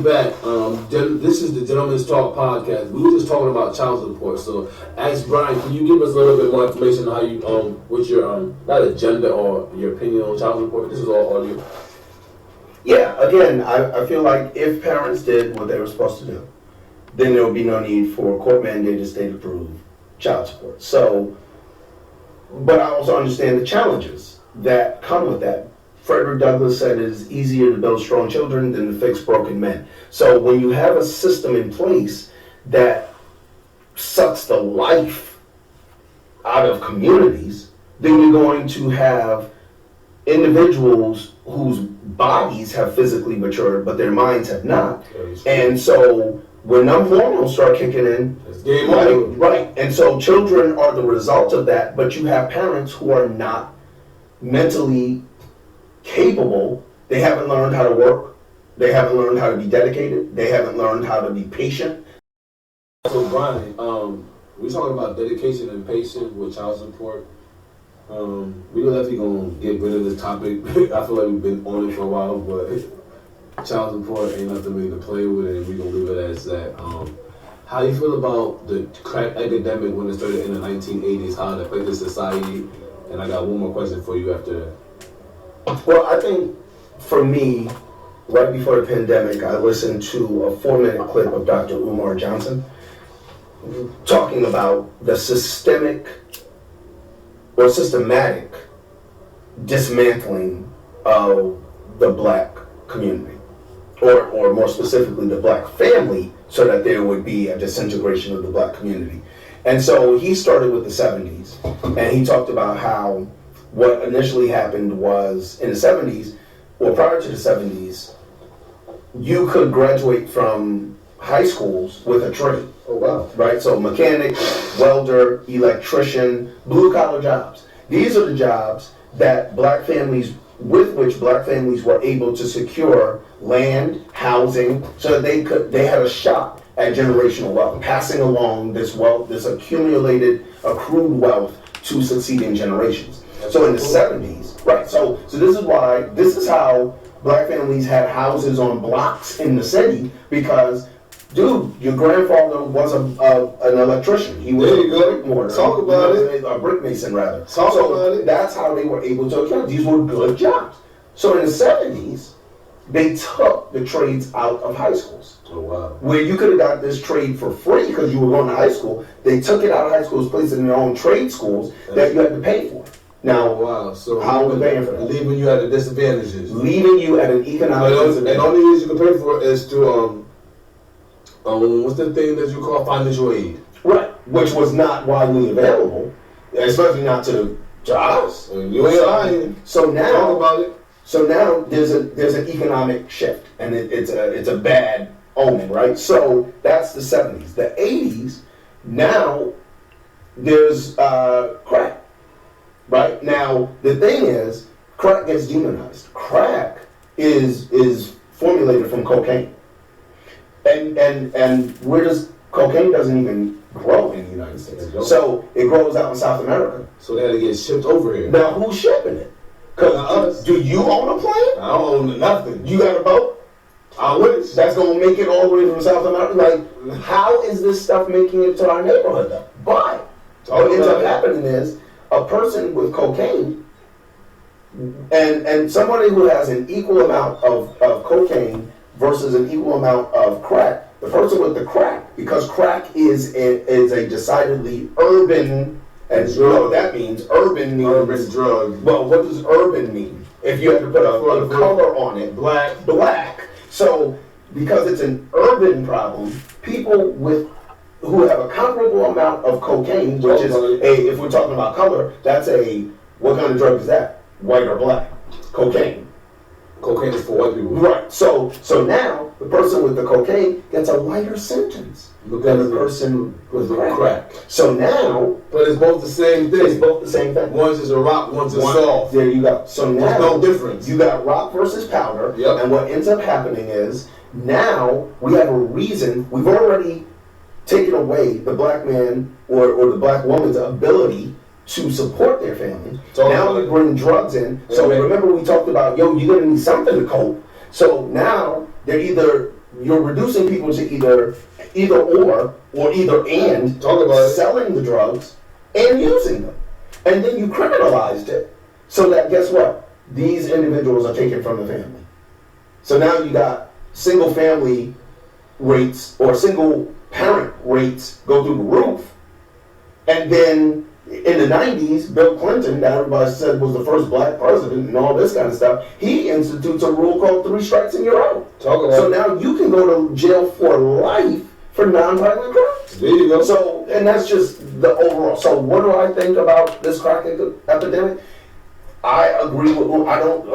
back. This is the Gentleman's Talk podcast. We were just talking about child support. So, ask Brian, can you give us a little bit more information on how you, what's your, not agenda or your opinion on child support? This is all audio. Yeah, again, I feel like if parents did what they were supposed to do, then there would be no need for court-mandated, state-approved child support. So, but I also understand the challenges that come with that. Frederick Douglass said it is easier to build strong children than to fix broken men. So when you have a system in place that sucks the life out of communities, then you're going to have individuals whose bodies have physically matured, but their minds have not. And so when them hormones start kicking in, right. And so children are the result of that, but you have parents who are not mentally capable. They haven't learned how to work. They haven't learned how to be dedicated. They haven't learned how to be patient. So Brian, we're talking about dedication and patience with child support. We're definitely gonna get rid of this topic. I feel like we've been on it for a while, but child support ain't nothing really to play with, and we're gonna leave it as that. How do you feel about the crack epidemic when it started in the 1980s? How it affected society? And I got one more question for you after that. Well, I think for me, right before the pandemic, I listened to a 4-minute clip of Dr. Umar Johnson talking about the systematic dismantling of the black community, or more specifically the black family, so that there would be a disintegration of the black community. And so he started with the 70s, and he talked about how what initially happened was in the 70s, or prior to the 70s, you could graduate from high schools with a trade. Oh wow. Right? So mechanic, welder, electrician, blue collar jobs. These are the jobs that with which black families were able to secure land, housing, so that they had a shot at generational wealth, passing along this wealth, this accrued wealth to succeeding generations. So in the 70s, right, so this is how black families had houses on blocks in the city, because, dude, your grandfather was an electrician. He was a brick mortar. Talk about it. A brick mason, rather. Talk about it. That's how they were able to account. These were good jobs. So in the 70s, they took the trades out of high schools. Oh, wow. Where you could have got this trade for free because you were going to high school, they took it out of high schools, placed it in their own trade schools that you had to pay for. Now, wow. So how are we paying for that? Leaving you at a disadvantage. Leaving you at an economic disadvantage. And the only reason you can pay for it is to, what's the thing that you call financial aid? Right, which was not widely available, especially not to us. You ain't lying. So now, talk about it. So now there's an economic shift, and it's a bad omen, right? So that's the 70s. The 80s, now there's crack, right? Now the thing is, crack gets demonized. Crack is formulated from cocaine, and where does cocaine doesn't even grow in the United States? So it grows out in South America. So they had to get shipped over here. Now who's shipping it? Because do you own a plane? I don't own nothing. You got a boat? I wish. That's going to make it all the way from South America. Like, how is this stuff making it to our neighborhood though? But what ends up happening is a person with cocaine and somebody who has an equal amount of cocaine versus an equal amount of crack, the person with the crack, because crack is a decidedly urban. And you know what that means. Urban means urban drug. Well, what does urban mean? If you had to put a color on it, black. So because it's an urban problem, people who have a comparable amount of cocaine, which is if we're talking about color, what kind of drug is that? White or black? Cocaine. Cocaine is for white people. Right. So now the person with the cocaine gets a lighter sentence than the person with the crack. So now, but it's both the same thing. It's both the same thing. One's is a rock, one's is soft. There you go. So now there's no difference. You got rock versus powder. Yep. And what ends up happening is now we have a reason. We've already taken away the black man or the black woman's ability to support their family. Now we bring drugs in. So remember we talked about, you're going to need something to cope. So now they're either you're reducing people to either or either and Talk about it. selling the drugs and using them. And then you criminalized it so that, guess what? These individuals are taken from the family. So now you got single family rates or single parent rates go through the roof. And then in the 90s, Bill Clinton, that everybody said was the first black president and all this kind of stuff, he institutes a rule called 3 strikes and you're out. Talk about So it. now you can go to jail for life for nonviolent crimes. There you go. So, and that's just the overall. So what do I think about this crack epidemic? I don't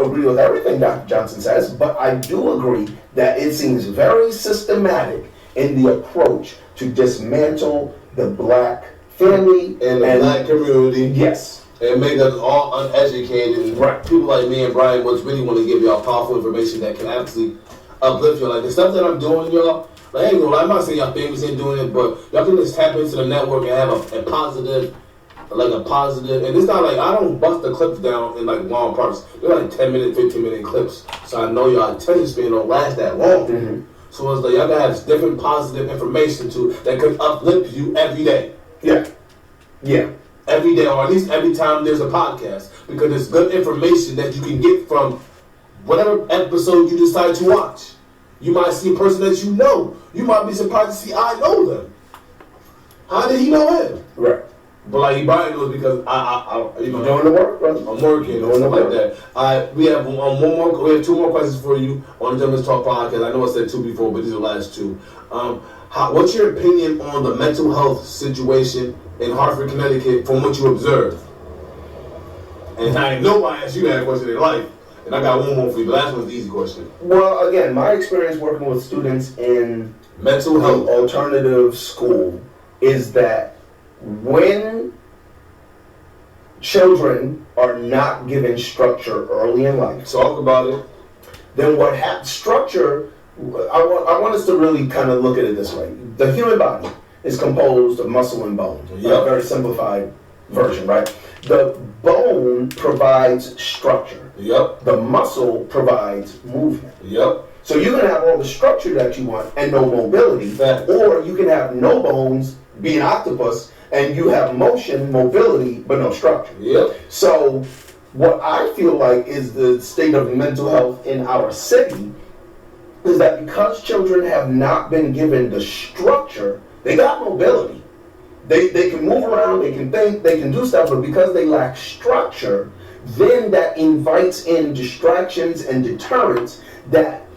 agree with everything Dr. Johnson says, but I do agree that it seems very systematic in the approach to dismantle the black family and the black community. Yes. And make us all uneducated. Right. People like me and Brian which really want to give y'all powerful information that can actually uplift you. Like the stuff that I'm doing, y'all, like, I ain't gonna lie, I'm not saying y'all famous ain't doing it, but y'all can just tap into the network and have a positive, and it's not like I don't bust the clips down in like long parts. They're like 10-minute, 15-minute clips. So I know y'all attention span don't last that long. Mm-hmm. So it's like y'all gotta have different positive information too that could uplift you every day. Yeah. Yeah. Every day, or at least every time there's a podcast, because it's good information that you can get from whatever episode you decide to watch. You might see a person that you know. You might be surprised to see I know them. How did he know him? Right. But like Brian knows because I you know, Doing the work, brother. I'm working and stuff like that. We have we have 2 more questions for you on the Gentleman's Talk podcast. I know I said 2 before, but these are the last 2. What's your opinion on the mental health situation in Hartford, Connecticut, from what you observe? And I know I asked you that question in life, and I got one more for you. The last one's the easy question. Well, again, my experience working with students in Mental health. Alternative school is that when children are not given structure early in life, Talk about it. then what happens? Structure. I want us to really kind of look at it this way: the human body is composed of muscle and bone. Yep. A very simplified version, right? The bone provides structure. Yep. The muscle provides movement. Yep. So you can have all the structure that you want and no mobility, Fact. or you can have no bones, be an octopus, and you have motion, mobility, but no structure. Yep. So what I feel like is the state of mental health in our city is that because children have not been given the structure, they got mobility. They can move around, they can think, they can do stuff, but because they lack structure, then that invites in distractions and deterrents that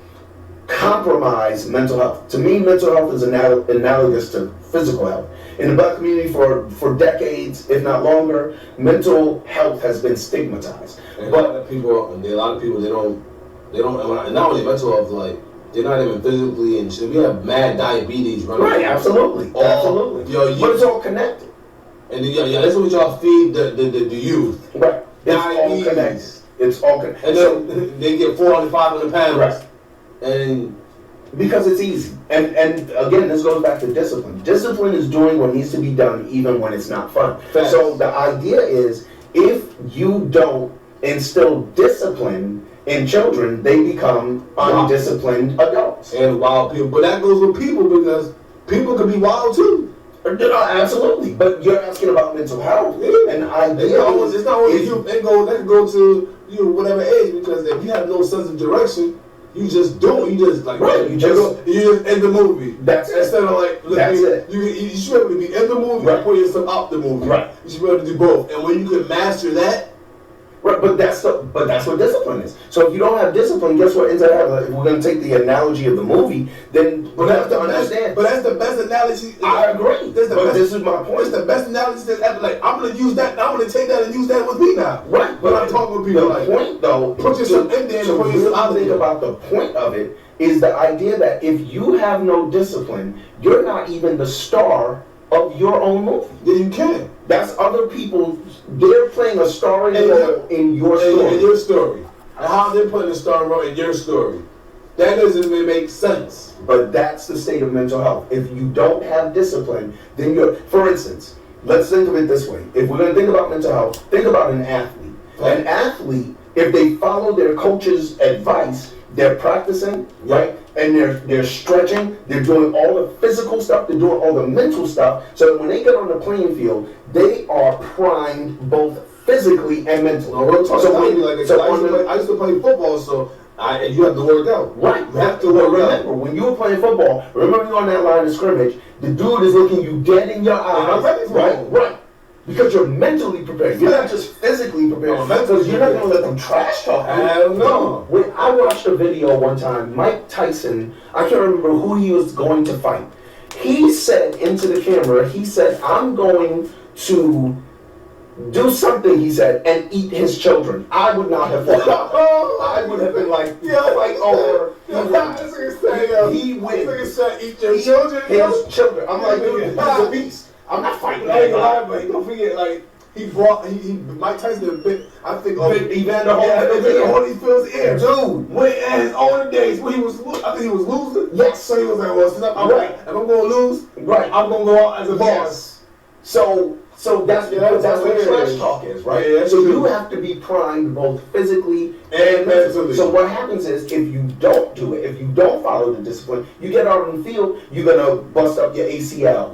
compromise mental health. To me, mental health is analogous to physical health. In the black community for decades, if not longer, mental health has been stigmatized. And But a lot of people, they don't, and not only mental health, like, they're not even physically and shit. We have mad diabetes running. right, absolutely, absolutely. But it's all connected. And yeah, that's what y'all feed the youth. Right. It's all Diabetes. connected. It's all connected. And then they get 400, 500 pounds. Right. And Because it's easy. And again, this goes back to discipline. Discipline is doing what needs to be done even when it's not fun. Facts. So the idea is if you don't instill discipline in children, they become undisciplined adults. and wild people. But that goes with people because people can be wild too. Absolutely. But you're asking about mental health. Yeah. And I It's not only you. That can go to whatever age, because if you have no sense of direction, you just don't. You just like Right, you just in the movie. That's it. Instead of like That's it. You should be able to be in the movie Right. and put yourself out the movie. Right. You should be able to do both. And when you can master that, right, but that's what discipline is. So if you don't have discipline, guess what ends up happening? If we're going to take the analogy of the movie, then we have to understand. But that's the best analogy. I agree. But this is my point. It's the best analogy that's ever. Like, I'm gonna use that. I'm gonna take that and use that with me now. Right. But I'm talking with people The like point, though, put yourself in there and to put yourself out really think there. about the point of it is the idea that if you have no discipline, you're not even the star of your own movie. Yeah, you can. That's other people. They're playing a starring role in your story. In your story. And how they're putting a star role in your story. That doesn't even make sense. But that's the state of mental health. If you don't have discipline, then you're, for instance, let's think of it this way. If we're going to think about mental health, think about an athlete. Right. An athlete, if they follow their coach's advice, they're practicing, right? And they're stretching, they're doing all the physical stuff, they're doing all the mental stuff, so that when they get on the playing field, they are primed both physically and mentally. No, real talk. I used to play football, so you have to work out. Right. You have to work out. Remember, when you were playing football, remember you on that line of scrimmage, the dude is looking you dead in your eyes. Right. Because you're mentally prepared. You're not just physically prepared. Because you're not going to let them trash talk you. Hell no. When I watched a video one time, Mike Tyson, I can't remember who he was going to fight. He said into the camera, he said, I'm going to do something, he said, and eat his children. I would not have fought. I would have been like, fight over. He would eat your children. His children. I'm like, dude, he's a beast. I'm not fighting that guy. But don't forget, like, Mike Tyson bit, I think, Evander Holyfield's ear. Dude. When in his older days, when I think he was losing. Yes. So he was like, well, since I'm right, if I'm going to lose, I'm going to go out as a boss. So that's what trash talk is, right? Yeah, so you have to be primed both physically and mentally. So what happens is, if you don't do it, if you don't follow the discipline, you get out on the field, you're gonna bust up your ACL,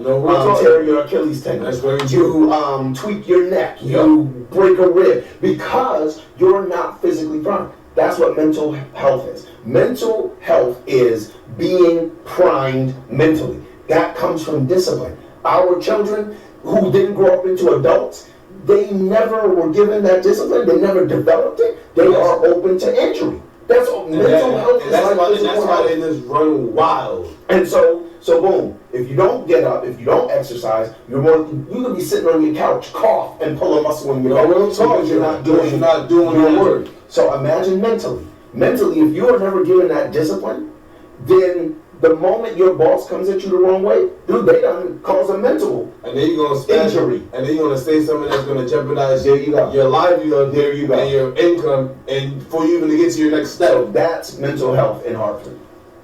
tear your Achilles tendon. That's very true. You tweak your neck, you break a rib because you're not physically primed. That's what mental health is. Mental health is being primed mentally. That comes from discipline. Our children who didn't grow up into adults, they never were given that discipline. They never developed it. They are open to injury. That's what mental health is. That's why they just run wild. And so boom. If you don't get up, if you don't exercise, you could be sitting on your couch, cough, and pull a muscle in your neck because you're not doing your work. So imagine mentally. Mentally, if you are never given that discipline, then the moment your boss comes at you the wrong way, dude, they done cause a mental injury. And then you're gonna say something that's gonna jeopardize your livelihood, and your income, and for you even to get to your next step. So that's mental health in Hartford.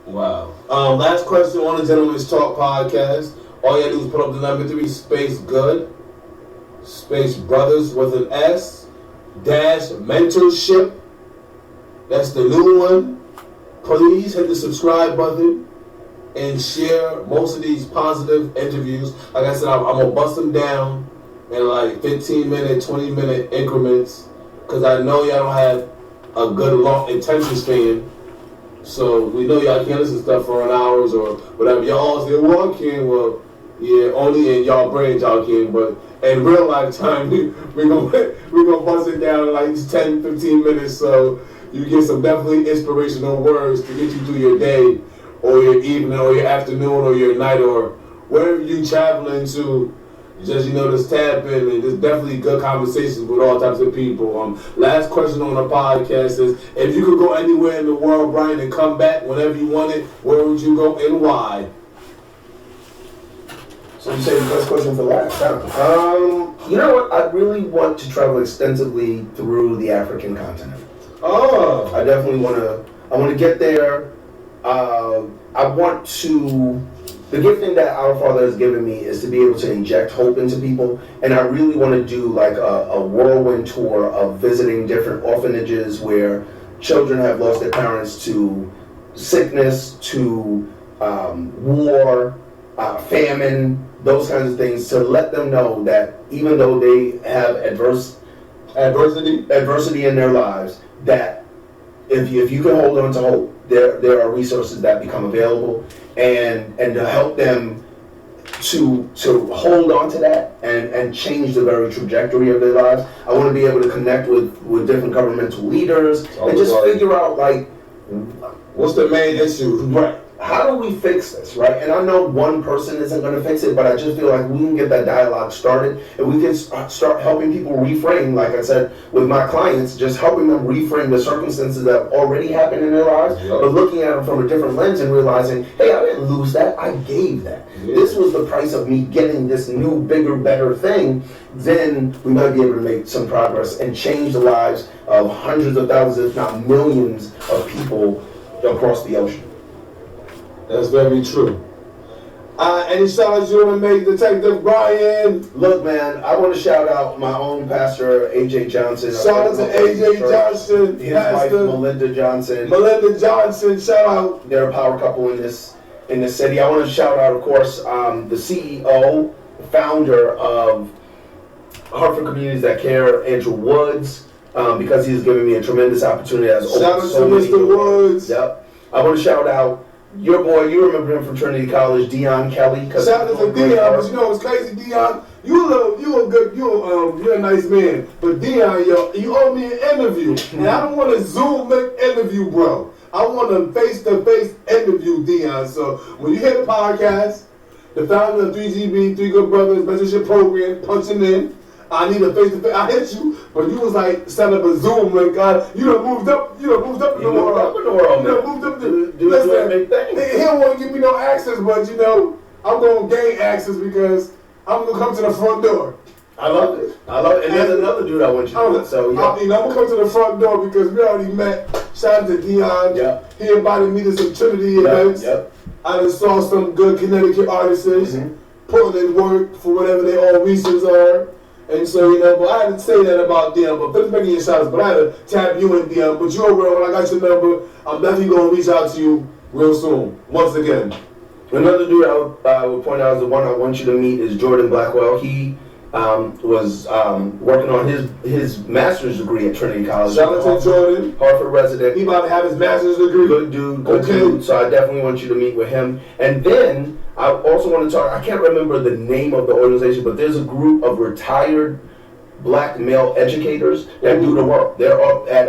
Wow. Last question on the Gentleman's Talk podcast. All you gotta do is put up the number 3 space good space brothers with an S dash mentorship. That's the new one. Please hit the subscribe button and share most of these positive interviews. Like I said, I'm going to bust them down in like 15-minute, 20-minute increments because I know y'all don't have a good long attention span. So we know y'all can't listen to stuff for an hour or whatever. Y'all all say, well, I can. Well, yeah, only in y'all brains y'all can. But in real lifetime, we're gonna bust it down in like 10, 15 minutes so you get some definitely inspirational words to get you through your day or your evening or your afternoon or your night or wherever you traveling to. Just, just tap in and just definitely good conversations with all types of people. Last question on the podcast is, if you could go anywhere in the world, Brian, and come back whenever you wanted, where would you go and why? So you say the best question for last, huh? You know what? I really want to travel extensively through the African continent. Oh. I definitely I want to get there. I want to... The gifting that our Father has given me is to be able to inject hope into people, and I really want to do like a whirlwind tour of visiting different orphanages where children have lost their parents to sickness, to war, famine, those kinds of things, to let them know that even though they have adversity in their lives, that if you can hold on to hope, there are resources that become available, and to help them to hold on to that and change the very trajectory of their lives. I want to be able to connect with different governmental leaders and just figure out, like, what's the main issue? Right. How do we fix this, right? And I know one person isn't going to fix it, but I just feel like we can get that dialogue started, and we can start helping people reframe, like I said, with my clients, just helping them reframe the circumstances that have already happened in their lives, but looking at them from a different lens and realizing, hey, I didn't lose that, I gave that. This was the price of me getting this new, bigger, better thing. Then we might be able to make some progress and change the lives of hundreds of thousands, if not millions, of people across the ocean. That's very true. Any shout outs you want to make, Detective Brian? Look, man, I want to shout out my own pastor, AJ Johnson. Shout out to AJ Johnson, his Pastor wife, Melinda Johnson. Melinda Johnson, shout out. They're a power couple in this city. I want to shout out, of course, the CEO, founder of Hartford Communities That Care, Andrew Woods, because he's given me a tremendous opportunity. Shout out to Mr. Woods. Yep. I want to shout out your boy, you remember him from Trinity College, Dion Kelly. Shout out to Dion, but you know what's crazy, Dion? You're a nice man, but Dion, you owe me an interview, and I don't want a Zoom interview, bro. I want a face-to-face interview, Dion. So when you hear the podcast, the founder of 3GB, Three Good Brothers Mentorship Program, punching in. I need a face-to-face. I hit you, but you was like, set up a Zoom link. You done moved up. You done moved up in the world. You done moved up to listen. He don't want to give me no access, but you know, I'm gonna gain access because I'm gonna come to the front door. I love it. And there's another dude I want you to meet. So yeah. I'm gonna come to the front door because we already met. Shout out to Dion. Yep. He invited me to some Trinity events. Yep. I just saw some good Connecticut artists putting in work for whatever their own reasons are. And so, you know, but I had to say that about them. But finish making your shots, but I had to tap you in DM. But you're around, when I got your number, I'm definitely going to reach out to you real soon. Once again. Another dude I would point out is the one I want you to meet is Jordan Blackwell. He was working on his master's degree at Trinity College. Shout out to Jordan. Hartford resident. He about to have his master's degree. Good dude. So I definitely want you to meet with him. And then I also want to talk, I can't remember the name of the organization, but there's a group of retired black male educators that do the work. They're up at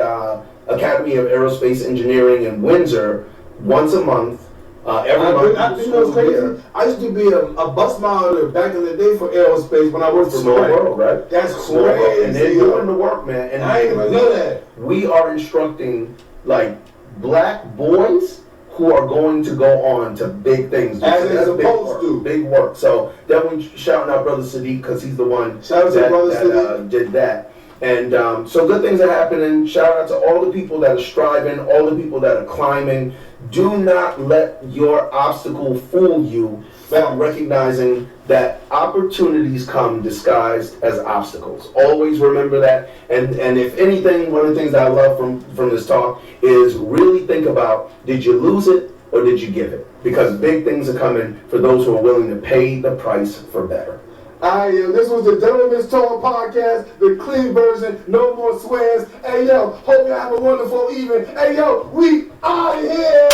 Academy of Aerospace Engineering in Windsor once a month. Every month. I think that's crazy. I used to be a bus monitor back in the day for aerospace when I worked for Small World, right? That's crazy. And they're doing the work, man. And I ain't even know that. We are instructing like black boys who are going to go on to big things. As they're supposed to. Big work. So definitely shouting out Brother Sadiq because he's the one that did that. And so good things are happening. Shout out to all the people that are striving, all the people that are climbing. Do not let your obstacle fool you from recognizing that opportunities come disguised as obstacles. Always remember that. And if anything, one of the things that I love from this talk is really think about, did you lose it or did you give it? Because big things are coming for those who are willing to pay the price for better. This was the Gentleman's Talk podcast, the clean version, no more swears. Hey yo, hope you have a wonderful evening. Hey yo, we out here.